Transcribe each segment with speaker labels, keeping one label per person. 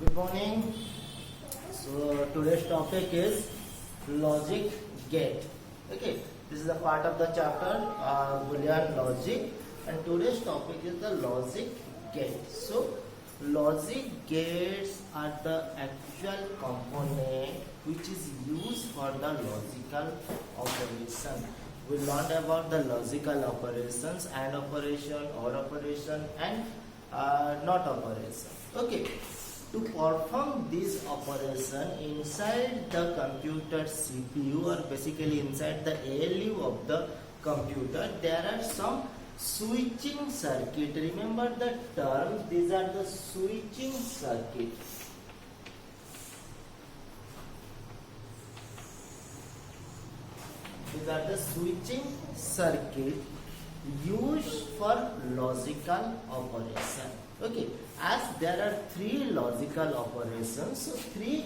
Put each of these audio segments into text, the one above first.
Speaker 1: Good morning. So today's topic is logic gate. Okay, this is a part of the chapter Boolean logic, and today's topic is the logic gate. So logic gates are the actual component which is used for the logical operation. We learned about the logical operations, and operation, or operation, and not operation. Okay, to perform this operation inside the computer CPU, or basically inside the ALU of the computer, there are some switching circuit. Remember the term, these are the switching circuit. These are the switching circuit used for logical operation. Okay, as there are three logical operations, so three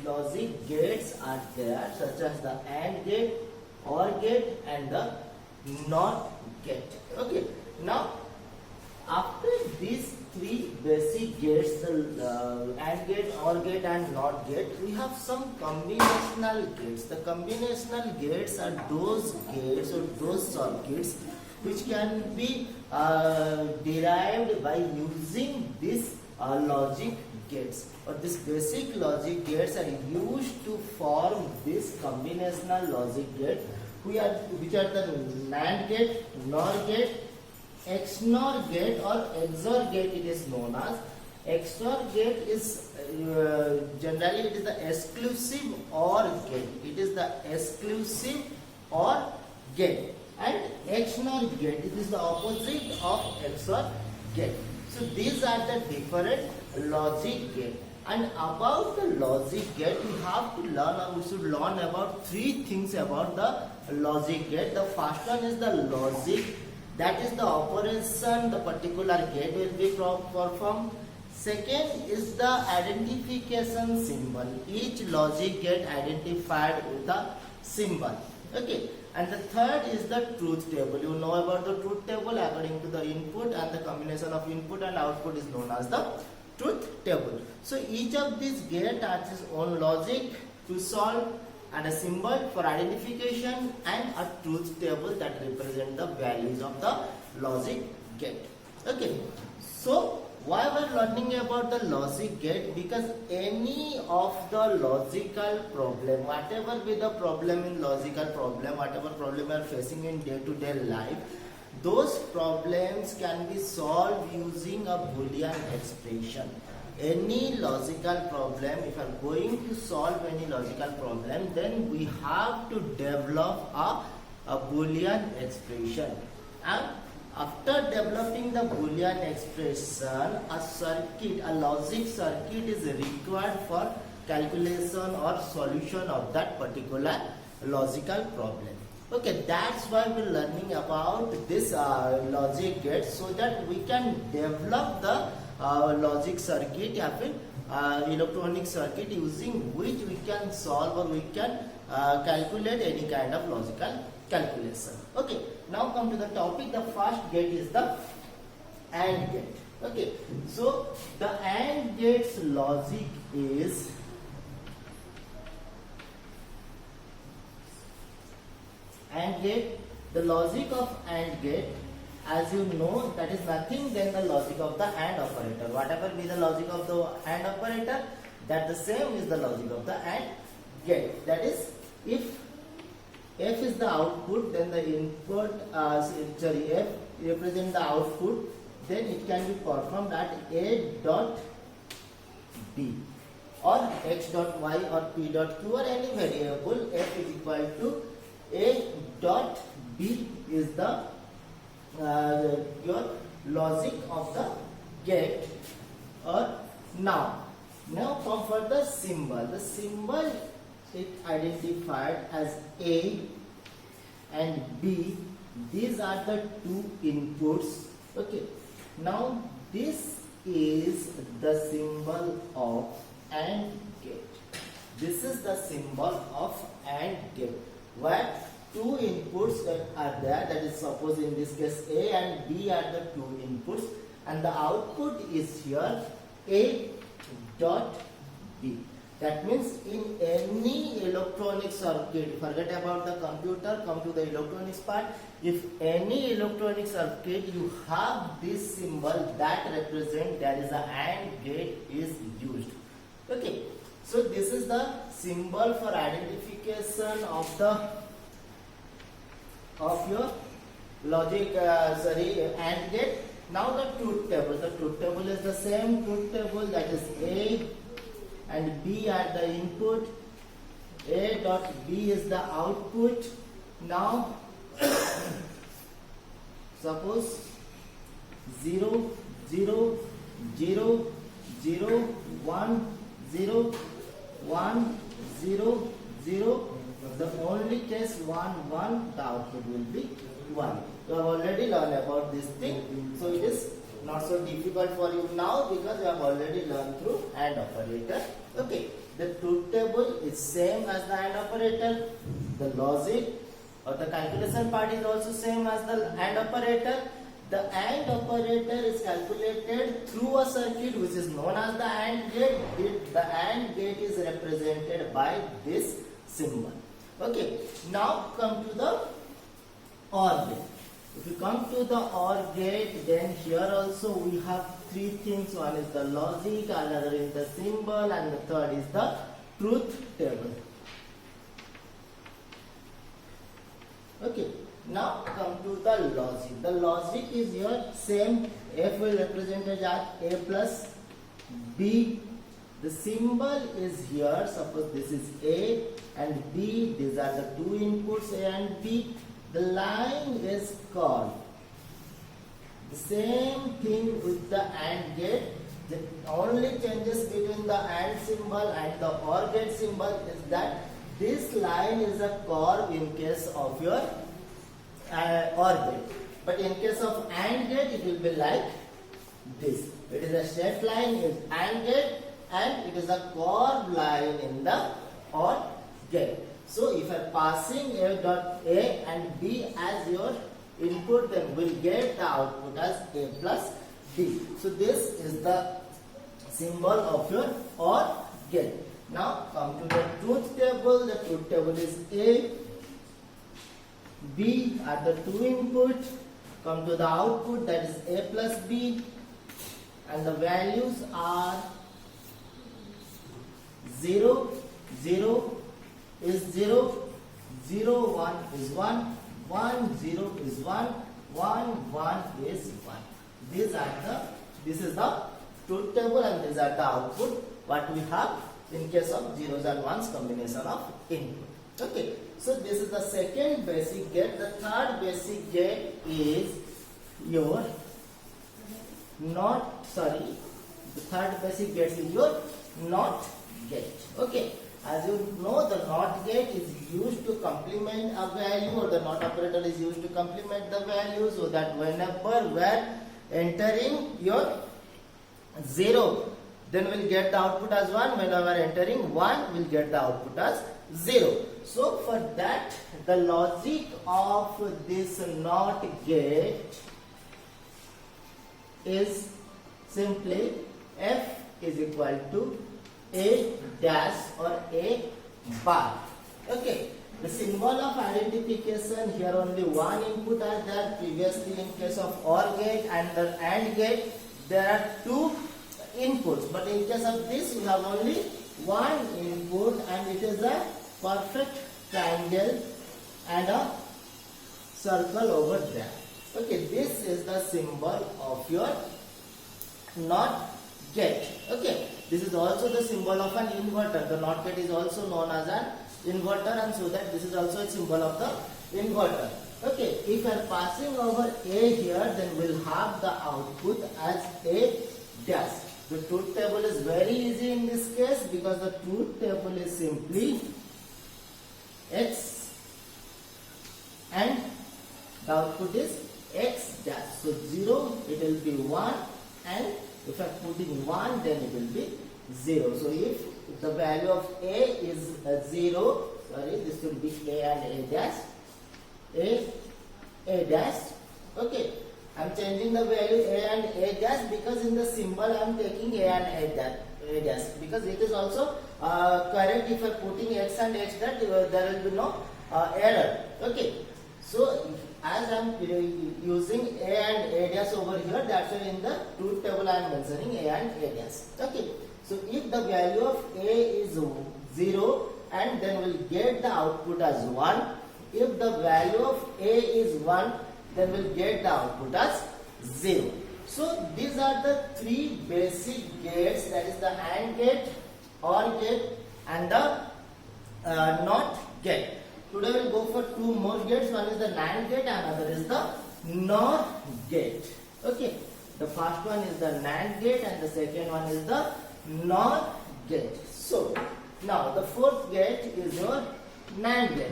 Speaker 1: logic gates are there, such as the AND gate, OR gate, and the NOT gate. Okay, now after these three basic gates, the AND gate, OR gate, and NOT gate, we have some combinational gates. The combinational gates are those gates or those circuits which can be derived by using these logic gates, or these basic logic gates are used to form this combinational logic gate, which are the NAND gate, NOR gate, XNOR gate, or XOR gate it is known as. XOR gate is generally it is the exclusive OR gate. It is the exclusive OR gate. And XNOR gate, it is the opposite of XOR gate. So these are the different logic gate. And about the logic gate, we have to learn, or we should learn about three things about the logic gate. The first one is the logic, that is the operation the particular gate will be performed. Second is the identification symbol. Each logic gate identified with a symbol. Okay. And the third is the truth table. You know about the truth table. According to the input and the combination of input and output is known as the truth table. So each of these gates has its own logic to solve, and a symbol for identification, and a truth table that represents the values of the logic gate. Okay. So why we are learning about the logic gate? Because any of the logical problem, whatever be the problem in logical problem, whatever problem we are facing in day-to-day life, those problems can be solved using a Boolean expression. Any logical problem, if we are going to solve any logical problem, then we have to develop a Boolean expression. And after developing the Boolean expression, a circuit, a logic circuit is required for calculation or solution of that particular logical problem. Okay, that's why we're learning about this logic gate, so that we can develop the logic circuit, electronic circuit, using which we can solve, or we can calculate any kind of logical calculation. Okay, now come to the topic. The first gate is the AND gate. Okay, so the AND gate's logic is AND gate. The logic of AND gate, as you know, that is nothing than the logic of the AND operator. Whatever be the logic of the AND operator, that the same is the logic of the AND gate. That is, if F is the output, then the input, F represent the output, then it can be performed at A dot B, or X dot Y, or P dot Q, or any variable. F is equal to A dot B is the your logic of the gate. Or now come for the symbol. The symbol is identified as A and B. These are the two inputs. Okay, now this is the symbol of AND gate. This is the symbol of AND gate, where two inputs that are there, that is, suppose in this case A and B are the two inputs, and the output is here A dot B. That means in any electronic circuit, forget about the computer, come to the electronics part. If any electronic circuit you have this symbol that represent there is a AND gate is used. Okay, so this is the symbol for identification of your logic AND gate. Now the truth table. The truth table is the same truth table, that is A and B are the input. A dot B is the output. Now suppose 0 0 0 0 1 0 1 0 0. The only case 1 1, the output will be 1. You have already learned about this thing, so it is not so difficult for you now because you have already learned through AND operator. Okay, the truth table is same as the AND operator. The logic or the calculation part is also same as the AND operator. The AND operator is calculated through a circuit which is known as the AND gate. The AND gate is represented by this symbol. Okay, now come to the OR gate. If you come to the OR gate, then here also we have three things. One is the logic, another is the symbol, and the third is the truth table. Okay, now come to the logic. The logic is here same. F will represent as A plus B. The symbol is here. Suppose this is A and B. These are the two inputs, A and B. The line is called. The same thing with the AND gate. The only changes between the AND symbol and the OR gate symbol is that this line is a curve in case of your OR gate. But in case of AND gate, it will be like this. It is a straight line in AND gate and it is a curved line in the OR gate. So if I am passing A dot A and B as your input, then we'll get the output as A plus B. So this is the symbol of your OR gate. Now come to the truth table. The truth table is A, B are the two input. Come to the output, that is A plus B, and the values are 0 0 is 0, 0 1 is 1, 1 0 is 1, 1 1 is 1. This is the truth table and these are the output what we have in case of zeros and ones combination of input. Okay, so this is the second basic gate. The third basic gate is your the third basic gate is your NOT gate. Okay, as you know, the NOT gate is used to complement a value, or the NOT operator is used to complement the value, so that whenever we are entering your 0, then we'll get the output as 1. Whenever entering 1, we'll get the output as 0. So for that, the logic of this NOT gate is simply F is equal to A dash or A bar. Okay, the symbol of identification here, only one input are there. Previously in case of OR gate and the AND gate there are two inputs, but in case of this we have only one input and it is a perfect triangle and a circle over there. Okay, this is the symbol of your NOT gate. Okay, this is also the symbol of an inverter. The NOT gate is also known as an inverter, and so that this is also a symbol of the inverter. Okay, if we are passing over A here, then we'll have the output as A dash. The truth table is very easy in this case because the truth table is simply X and the output is X dash. So 0, it will be 1, and if I put in 1, then it will be 0. So if the value of A is 0, this will be A and A dash. A dash. Okay, I am changing the value A and A dash because in the symbol I am taking A and A dash. radius, because it is also correct if I putting x and x, that there will be no error. Okay, so as I am using a and radius over here, that's why in the truth table I am mentioning a and radius. Okay, so if the value of a is 0, and then we'll get the output as 1. If the value of a is 1, then we'll get the output as 0. So these are the three basic gates, that is the AND gate, OR gate and the NOT gate. Today we'll go for two more gates. One is the NAND gate, another is the NOR gate. Okay, the first one is the NAND gate and the second one is the NOR gate. So now the fourth gate is your NAND gate.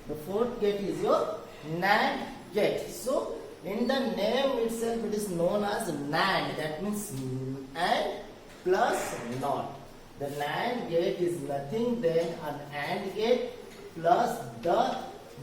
Speaker 1: The fourth gate is your NAND gate. So in the name itself it is known as NAND, that means AND plus NOT. The NAND gate is nothing than an AND gate plus the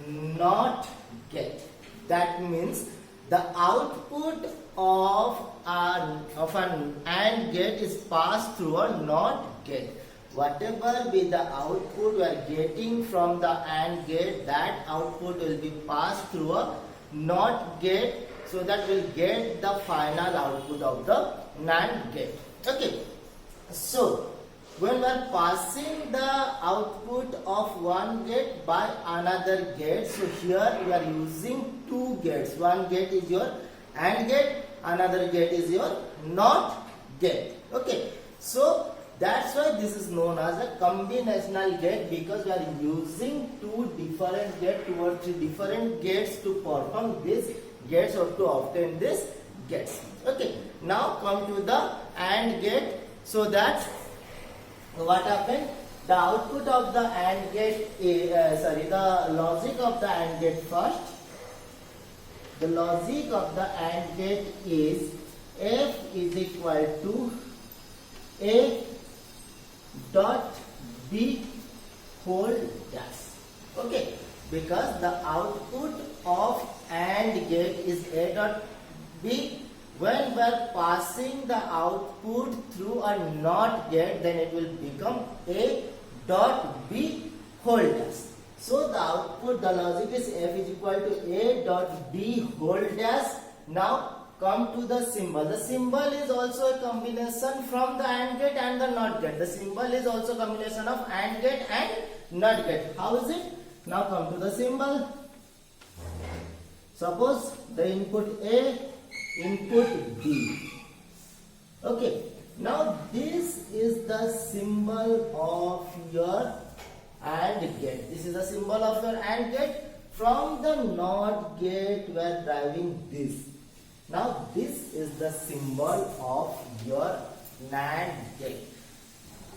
Speaker 1: NOT gate. That means the output of an AND gate is passed through a NOT gate. Whatever be the output we are getting from the AND gate, that output will be passed through a NOT gate, so that we'll get the final output of the NAND gate. Okay, so when we are passing the output of one gate by another gate, so here we are using two gates. One gate is your AND gate, another gate is your NOT gate. Okay, so that's why this is known as a combinational gate, because we are using two different gates, 2 or 3 different gates to perform these gates or to obtain these gates. Okay, now come to the AND gate. So that what happened? The output of the AND gate is, the logic of the AND gate first. The logic of the AND gate is F is equal to A dot B whole dash. Okay, because the output of AND gate is A dot B. When we are passing the output through a NOT gate, then it will become A dot B whole dash. So the output, the logic is F is equal to A dot B whole dash. Now come to the symbol. The symbol is also a combination from the AND gate and the NOT gate. The symbol is also a combination of AND gate and NOT gate. How is it? Now come to the symbol. Suppose the input A, input B. Okay. Now this is the symbol of your AND gate. This is the symbol of your AND gate. From the NOT gate we are driving this. Now this is the symbol of your NAND gate.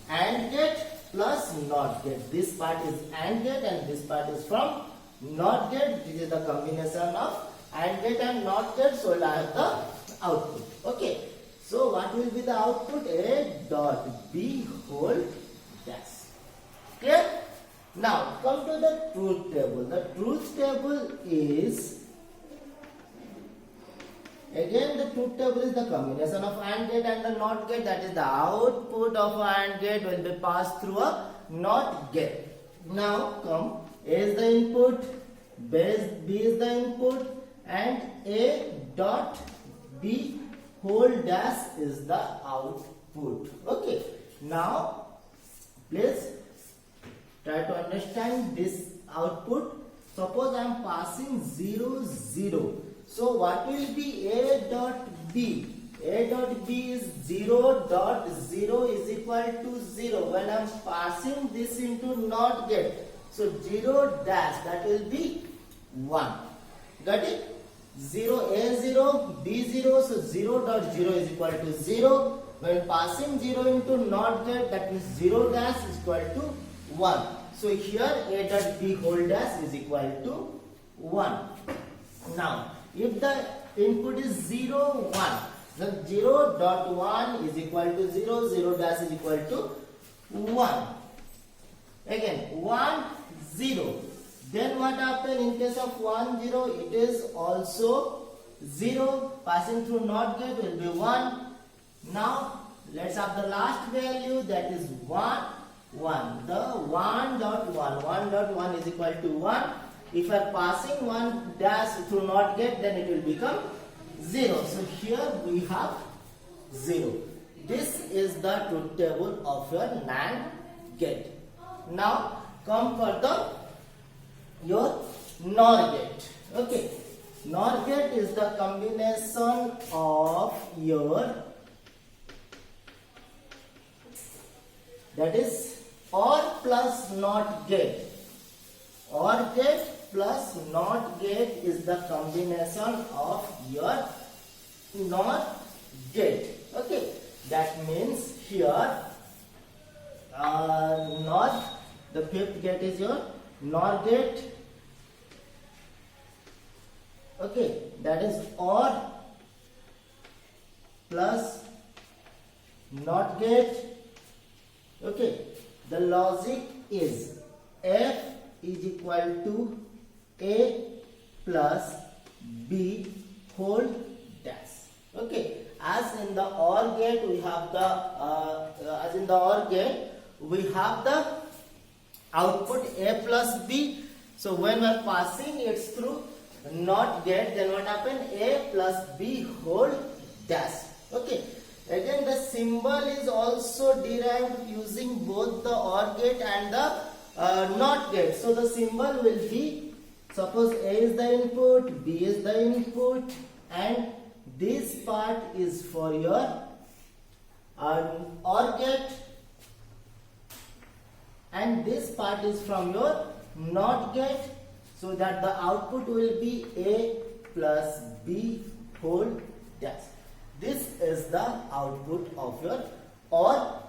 Speaker 1: AND gate plus NOT gate. This part is AND gate and this part is from NOT gate. This is the combination of AND gate and NOT gate. So we'll have the output. Okay. So what will be the output? A dot B whole dash. Clear? Now come to the truth table. The truth table is, again, the truth table is the combination of AND gate and the NOT gate. That is, the output of AND gate will be passed through a NOT gate. Now come, A is the input, B is the input, and A dot B whole dash is the output. Okay. Now please try to understand this output. Suppose I am passing 0, 0. So what will be A dot B? A dot B is 0 dot 0 is equal to 0. When I am passing this into NOT gate, so 0 dash, that will be 1. Got it? 0, A 0, B 0, so 0 dot 0 is equal to 0. When passing 0 into NOT gate, that means 0 dash is equal to 1. So here A dot B whole dash is equal to 1. Now, if the input is 0, 1, then 0 dot 1 is equal to 0, 0 dash is equal to 1. Again, 1, 0. Then what happen in case of 1 0? It is also 0. Passing through NOT gate will be 1. Now let's have the last value, that is 1 1. The 1.1 is equal to 1. If I am passing 1 dash through NOT gate, then it will become 0. So here we have 0. This is the truth table of your NAND gate. Now come for your NOR gate. Okay, NOR gate is the combination of your, that is OR plus NOT gate. OR gate plus NOT gate is the combination of your NOR gate. Okay, that means here NOT, the fifth gate is your NOR gate. Okay, that is OR plus NOT gate. Okay, the logic is F is equal to A plus B whole dash. Okay, as in the OR gate we have the output A plus B. So when we are passing it through NOT gate, then what happen? A plus B whole dash. Okay. Again, the symbol is also derived using both the OR gate and the NOT gate. So the symbol will be, suppose A is the input, B is the input, and this part is for your OR gate, and this part is from your NOT gate, so that the output will be A plus B whole dash. This is the output of your OR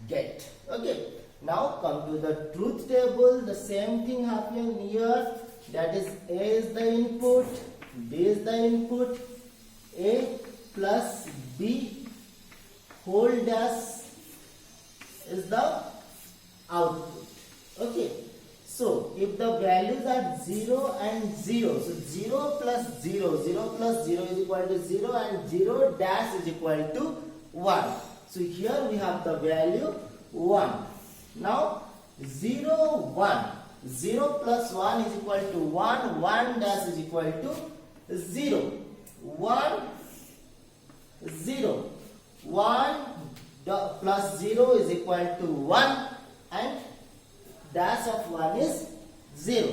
Speaker 1: gate. Okay. Now come to the truth table. The same thing happening here. That is A is the input, B is the input, A plus B whole dash is the output. Okay. So if the values are 0 and 0, so 0 plus 0 is equal to 0, and 0 dash is equal to 1. So here we have the value 1. Now 0 1, 0 plus 1 is equal to 1, 1 dash is equal to 0, 1 0, 1 plus 0 is equal to 1, and dash of 1 is 0.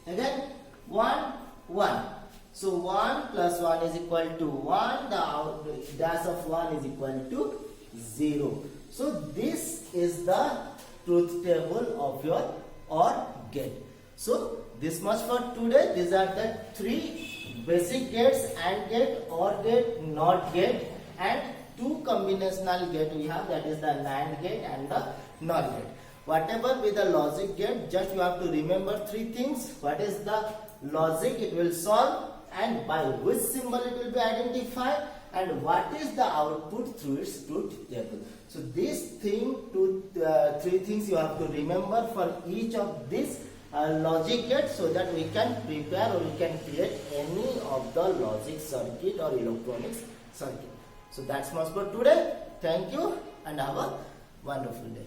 Speaker 1: Again 1 1. So 1 plus 1 is equal to 1. The dash of 1 is equal to 0. So this is the truth table of your OR gate. So this much for today. These are the 3 basic gates: AND gate, OR gate, NOT gate, and 2 combinational gate we have, that is the NAND gate and the NOR gate. Whatever be the logic gate, just you have to remember 3 things. What is the logic it will solve, and by which symbol it will be identified, and what is the output through its truth table. So these 3 things you have to remember for each of these logic gates, so that we can prepare or we can create any of the logic circuit or electronics circuit. So that's much for today. Thank you and have a wonderful day.